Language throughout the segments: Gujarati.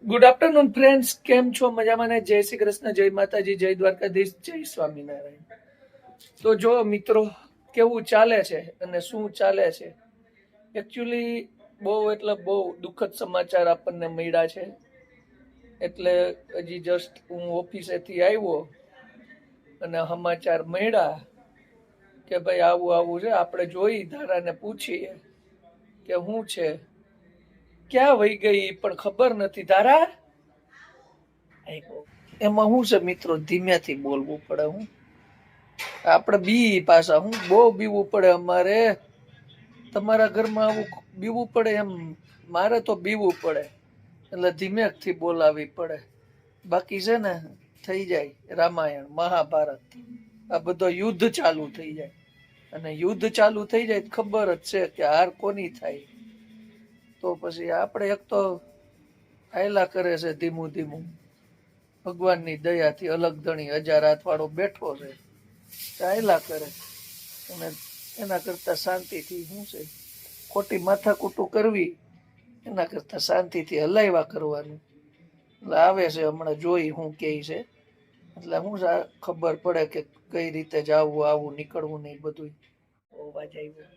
ગુડ આફ્ટરનૂન ફ્રેન્ડ્સ, કેમ છો? મજામાં ને? જય શ્રી કૃષ્ણ, જય માતાજી, જય દ્વારકાધીશ, જય સ્વામિનારાયણ. તો જો મિત્રો, કેવું ચાલે છે અને શું ચાલે છે? એકચ્યુઅલી બહુ એટલે બહુ દુઃખદ સમાચાર આપણને મળ્યા છે. એટલે હજી જસ્ટ હું ઓફિસેથી આવ્યો અને સમાચાર મળ્યા કે ભાઈ આવું આવું છે. આપણે જોઈ ધારાને પૂછીએ કે શું છે, ક્યાં વહી ગઈ પણ ખબર નથી. ધારા એમાં શું છે મિત્રો, ધીમેથી બોલવું પડે. હું આપણે બી પાછા હું બહુ બીવું પડે અમારે. તમારા ઘરમાં આવું બીવું પડે એમ મારે તો બીવું પડે, એટલે ધીમેથી બોલાવી પડે. બાકી છે ને થઈ જાય રામાયણ મહાભારત, આ બધો યુદ્ધ ચાલુ થઈ જાય. અને યુદ્ધ ચાલુ થઈ જાય ખબર જ છે કે હાર કોની થાય. તો પછી આપણે એક તો આયલા કરે છે ધીમું ધીમું, ભગવાનની દયાથી અલગ ધણી 1000 હાથ વાળો બેઠો છે, ચાલ્યા કરે. અને એના કરતા શાંતિથી શું છે, ખોટી માથાકૂટું કરવી એના કરતા શાંતિથી હલાવ્યા કરવાનું. એટલે આવે છે હમણાં જોઈ શું કહે છે, એટલે શું ખબર પડે કે કઈ રીતે જવું આવું નીકળવું નહીં બધું. અવાજ આવ્યો.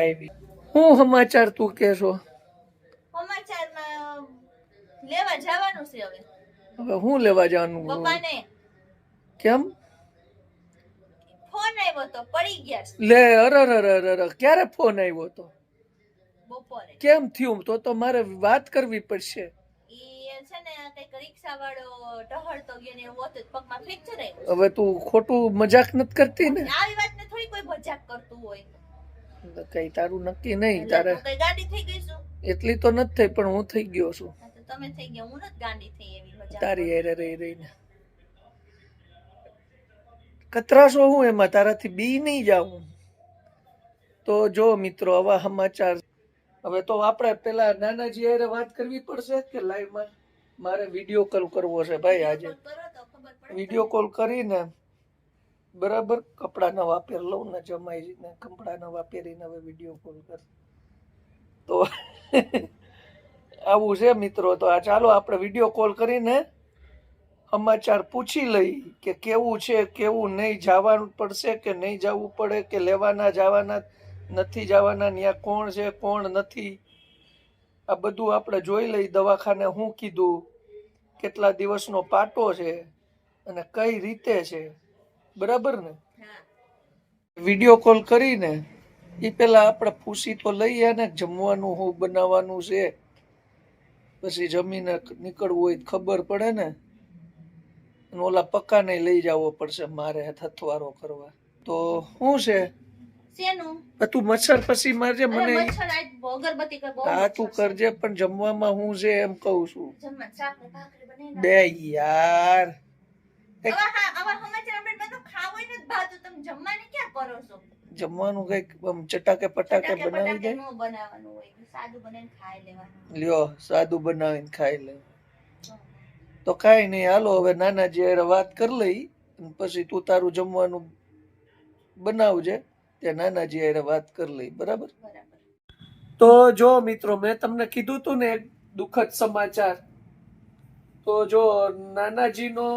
આવી શું સમાચાર તું કેશો? સમાચારમાં લેવા જવાનું છે હવે. હવે શું લેવા જવાનું? પપ્પાને કેમ? ફોન આવ્યો તો પડી ગયા લે અરર ક્યારે ફોન આવ્યો તો? બપોરે. કેમ થયું? તો મારે વાત કરવી પડશે. ઈ છે ને કઈક રિક્ષા વાળો ટહળતો ગયો ને એવું હતું, પગમાં ફ્રેક્ચર આવ્યું. હવે તું ખોટું મજાક નથી કરતી ને? આવી વાતને થોડી કોઈ મજાક કરતું હોય. કઈ તારું નક્કી નહીં. તારે કઈ ગાડી થઈ ગઈ છું? એટલી તો નથી થઈ, પણ હું થઈ ગયો છું. તો તમે થઈ ગયા, હું નથી ગાંડી થઈ એવી મજાક. તારી હારે રહી રહીને કતરાશો હું એમાં, તારાથી બી નહીં જાઉં. તો જો મિત્રો, આવા સમાચાર. હવે તો આપણે પેલા નાનાજી હારે વાત કરવી પડશે કે લાઈવમાં મારે વિડીયો કોલ કરવો છે ભાઈ. આજે વિડીયો કોલ કરીને બરાબર કપડા નવા પહેર લઉં ને, જમાઈને કપડા નવા પહેરીને હવે વિડીયો કોલ કર. તો આવું છે મિત્રો. તો આ ચાલો આપણે વિડીયો કોલ કરીને સમાચાર પૂછી લઈ કે કેવું છે કેવું નહીં, જવાનું પડશે કે નહીં જવું પડે, કે લેવાના જવાના નથી જવાના, ત્યાં કોણ છે કોણ નથી, આ બધું આપણે જોઈ લઈ. દવાખાને શું કીધું, કેટલા દિવસનો પાટો છે અને કઈ રીતે છે, બરાબર ને? વિડીયો કોલ કરીને એ પેલા આપણે પૂછી તો લઈએ ને જમવાનું શું બનાવવાનું છે, પછી જમીને નીકળવું હોય ખબર પડે ને. ઓલા પક્કાને લઈ જવો પડશે મારે થથવારો કરવા. તો શું છે શેનું? તું મચ્છર પછી મારજે મને. મચ્છર આજ અગરબત્તી કર બહુ. હા તું કરજે, પણ જમવામાં શું છે એમ કહું છું. જમવા શાક ને ભાખરી બનાવીને બે યાર, આવા સમાચાર આપણે બધું ખાવું ને ભાતું, તમે જમવાની ક્યાં કરો છો? જમવાનું કઈક ચટાકે પટાકે બનાવી દે. બનાવવાનું હોય સાદું બનાવીને ખાઈ લેવાનું. લ્યો સાદું બનાવીને ખાઈ લે. તો કાંઈ નહીં, હાલો હવે નાનાજી હારે વાત કરી લઈ, પછી તું તારું જમવાનું બનાવજે, ત્યાં નાનાજી હારે વાત કરી લઈ, બરાબર? તો જો મિત્રો, મેં તમને કીધું તું ને એક દુઃખદ સમાચાર. તો જો નાનાજીનો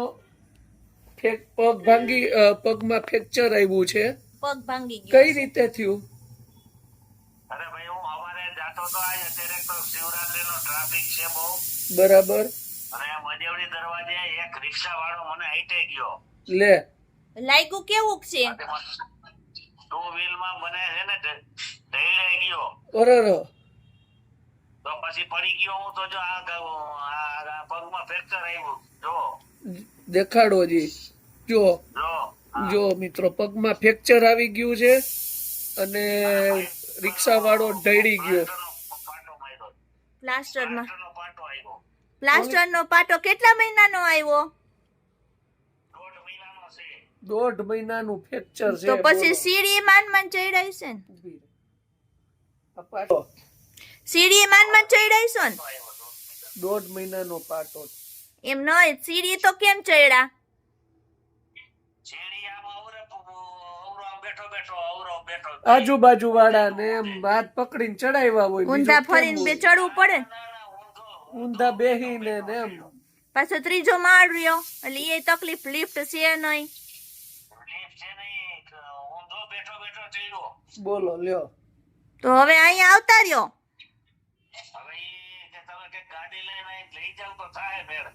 પગ ભાંગી, પગમાં ફ્રેક્ચર આવ્યું છે. પગ ભાંગી ગયો. કઈ રીતે થયું? અરે ભાઈ, હું સવારે જાતો તો આજ અત્યારે તો શિવરાત્રીનો ટ્રાફિક છે બહુ, બરાબર. અને મજેવડી દરવાજે એક રિક્ષા વાળો મને હાઈટે ગયો. લે લાગ્યું કેવું છે? ટુ વ્હીલ માં મને છે ને ઢળાઈ ગયો. અરર. તો પછી પડી ગયો હું. તો જો આ પગમાં ફ્રેક્ચર આવ્યું. જો દેખાડો જી. જો જો મિત્રો, પગમાં ફ્રેક્ચર આવી ગયું છે અને રિક્ષા વાળો ઢળી ગયો. પ્લાસ્ટરમાં પાટો આવ્યો. પ્લાસ્ટરનો પાટો કેટલા મહિનાનો આવ્યો? 1.5 મહિનાનો છે. 1.5 મહિનાનું ફ્રેક્ચર છે. તો પછી સીડી માન ચડાઈ છે ને? સીડી માન ચડાઈ છો ને? 1.5 મહિનાનો પાટો. એમ નહીં, સીડી તો કેમ ચડ્યા? છેડી આમ અવરો આમ બેઠો બેઠો અવરો બેઠો આજુબાજુ વાળા ને એમ હાથ પકડીને ચડાવ્યા હોય, ઊંધા બીજું કેમ ફરીને બે હોય? ચડવું પડે ને. ઊંધા બેહીને ને એમ. પાછો ત્રીજો માળ રહ્યો એટલે એ તકલીફ, લિફ્ટ છે નહીં. લીફ છે નહીં, ઊંધો બેઠો બેઠો ચડ્યો. બોલો લ્યો. તો હવે અહીંયા આવતા રહ્યો. હવે ઈ કે તમે કઈક ગાડી લઈને અહીં લઈ જાવ તો થાય મેળ.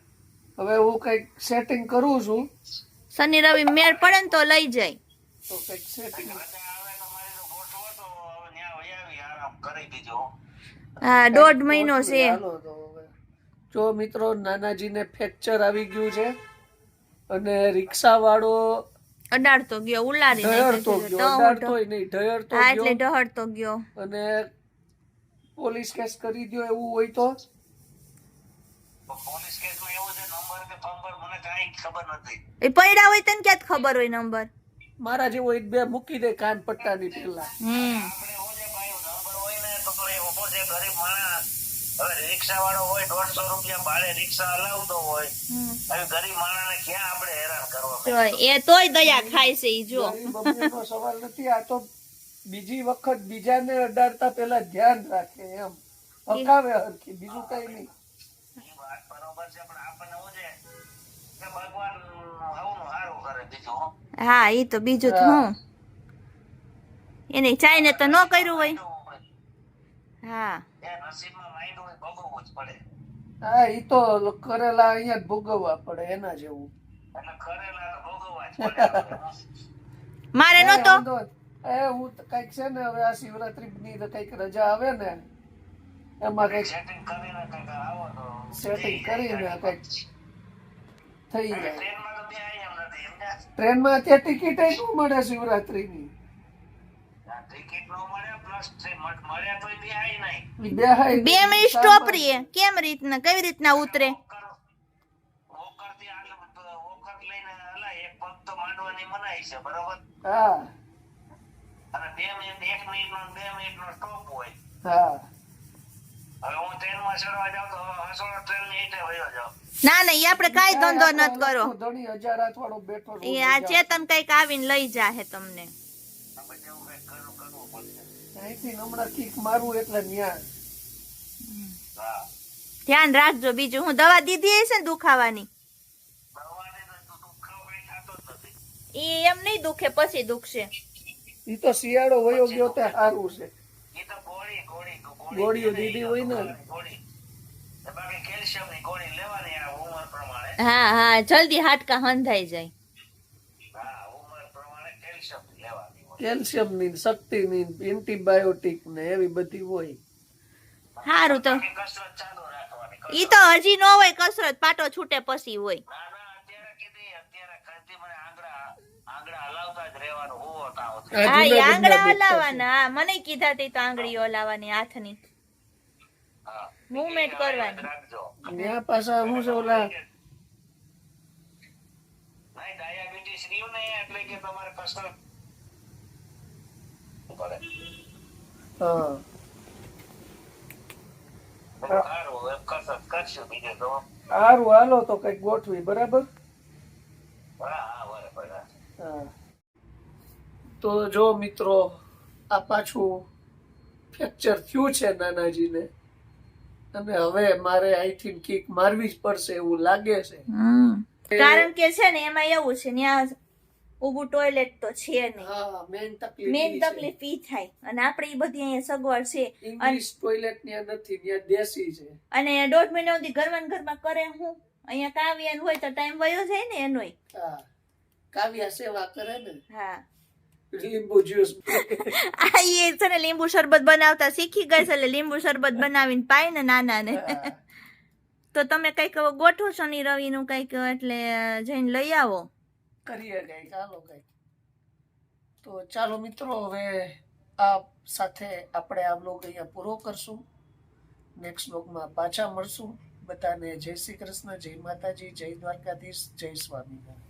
હવે હું કઈક સેટિંગ કરું છું, શનિ રવિ મેળ પડે ને તો લઈ જાય. તો કઈક સેટિંગ. રજા આવે તો મારી તો ગોઠવો તો હવે ન્યા વહી આવી આરામ કરી દીજો. હા, 1.5 મહિનો છે. હાલો તો હવે. જો મિત્રો, નાનાજીને ફ્રેક્ચર આવી ગયું છે અને રિક્ષા વાળો અડાડતો ગયો, ઉલારી ઢળતો ગયો, અડાડતોય નહીં, ઢળતો હા એટલે ગયો. ડહડતો ગયો. અને પોલીસ કેસ કરી દો એવું હોય તો પોલીસ કેસમાં એવું છે, નંબર કે ફંબર મને કાંઈ ખબર નથી. એ પડ્યા હોય તને ક્યાં ખબર હોય નંબર? મારા જેવો એક બે મૂકી દે કાન પટ્ટાની પેલા. આપણે ઓજે ભાઈ નંબર હોય ને તો એ ઉભો છે ગરીબ માણસ. હવે રિક્ષા વાળો હોય 150 રૂપિયા ભાડે રિક્ષા હલાવતો હોય, હવે ગરીબ માણસને ક્યાં આપણે હેરાન કરવા? તો એ તોય દયા ખાય છે ઈ જો. ગરીબ અમીરનો સવાલ નથી, આ તો બીજી વખત બીજાને અડાડતા પેલા ધ્યાન રાખે એમ, હકાવે હરખી, બીજું કઈ નહીં. એ વાત બરોબર છે, પણ આપણને શું છે કે ભગવાન હવનું સારું કરે બીજું હું. હા ઈ તો બીજું તો હું એને ચાઈને તો ન કર્યું હોય. હા એ નસીબમાં માંડ્યું હોય ભોગવવું જ પડે. હા, ઈ તો કરેલા અહીંયા જ ભોગવવા પડે એના જેવું. એટલે કરેલા તો ભોગવવા જ પડે. મારે એ નતો. વાંધો જ. હું તો કઈક છે ને હવે આ શિવરાત્રી ની કઈક રજા આવે ને એમાં કઈક સેટિંગ કરીને કંઈક આવો તો સેટિંગ કરીને કઈક થઈ જાય. ટ્રેનમાં તો બે આઈ એમ નથી એમને. ટ્રેનમાં અત્યારે ટિકિટ ન મળે શિવરાત્રી ની. ટિકિટ નો મળે પ્લસ મળ્યા તો બે આઈ નહીં. બેહાઈ 2 મિનિટ સ્ટોપ રહીએ. કેમ રીતના, કેવી રીતના ઉતરે? ઓકરથી ઓકર લઈને હલાય, એક પગ તો માંડવાની મનાઈ છે બરોબર. હા અને 2 મિનિટ 1 મિનિટ નો 2 મિનિટ નો સ્ટોપ હોય. હા. હવે હું ટ્રેનમાં ચડવા જાઉં તો હસોડો ટ્રેન ની હેઠે વયો જાઉં. ના ના, ઈ આપણે કાંઈ ધંધો નત કરો. ધણી 1000 હાથ વાળો બેઠો એ આ ચેતન કઈક આવીને લઈ જાહે તમને. આપણે જેવું કંઈક કરવું પડશે. અહીંથી હમણાં કિક મારું એટલે ન્યા. હા, ધ્યાન રાખજો. બીજું હું દવા દીધી હશે ને દુખાવાની? દવાને તો દુખાવો કંઈ થતો જ નથી. ઈ એમ નહીં દુખે, પછી દુખશે. ઈ તો શિયાળો વયો ગયો તે સારું છે. એ તો ગોળી ગોળીઓ દીધી હોય ને. ગોળી. એ બાકી કેલ્શિયમની ગોળી લેવાની આ ઉંમર પ્રમાણે. હા હા, જલ્દી હાડકા હંધાઈ જાય. હા, ઉંમર પ્રમાણે કેલ્શિયમ લેવાની હોય. કેલ્શિયમ ની, શક્તિ ની, એન્ટીબાયોટિક ને એવી બધી હોય. સારું તો બાકી કસરત ચાલુ રાખવાની. ઈ તો હજી ન હોય કસરત, પાટો છૂટે પછી હોય. ના ના, અત્યારે કીધી મને આંગળા હલાવતા જ રહેવાનું હોવો તાવ. આ હા, ઈ જૂનાગઢના આંગળા બેઠા હલાવવાના. હા, મને કીધા તી તો આંગળીઓ હલાવવાની હાથની. હા, મૂવમેન્ટ કરવાની. રાખજો. છે. ન્યા પાછા શું છે ઓલા નહીં, ડાયાબિટીસ રહ્યું ને એટલે કે તમારે કસરત પડે. હા સારું, હવે કસરત કરશું બીજું તો. સારું, હાલો તો કઈક ગોઠવી. બરાબર. હા બરાબર. હા. તો જો મિત્રો, આ પાછું ફ્રેક્ચર થયું છે નાનાજીને અને હવે મારે અહીંથી કિક મારવી જ પડશે એવું લાગે છે. કારણ કે છે ને એમાં એવું છે, ત્યાં ઊભું ટોયલેટ તો છે નહીં. હા, મેન તકલીફ મેન ઈ છે. તકલીફ ઈ થાય. અને આપણે ઈ બધી અહીંયા સગવડ છે. ઇંગ્લિશ ટોયલેટ ત્યાં નથી, ત્યાં દેશી છે. અને 1.5 મહિના સુધી ઘરમાં ને ઘરમાં કરે હું. અહીંયા કાવ્યાન હોય તો ટાઈમ વયો જાય ને એનોય. હા, કાવ્યા સેવા કરે ને. હા, લીંબુ જ્યુસ. આ ઈ છે ને લીંબુ શરબત બનાવતા શીખી ગઈ છે, એટલે લીંબુ શરબત બનાવીને પાય ને નાના ને. તો તમે કઈક ગોઠવો શનિ રવિ નું કઈક, એટલે જઈને લઈ આવો. કરીએ કઈક, ચાલો કઈક. તો ચાલો મિત્રો, હવે આ સાથે આપણે આ બ્લોગ અહીંયા પૂરો કરશું. નેક્સ્ટ બ્લોગમાં પાછા મળશું. બધાને જય શ્રી કૃષ્ણ, જય માતાજી, જય દ્વારકાધીશ, જય સ્વામિનારાયણ.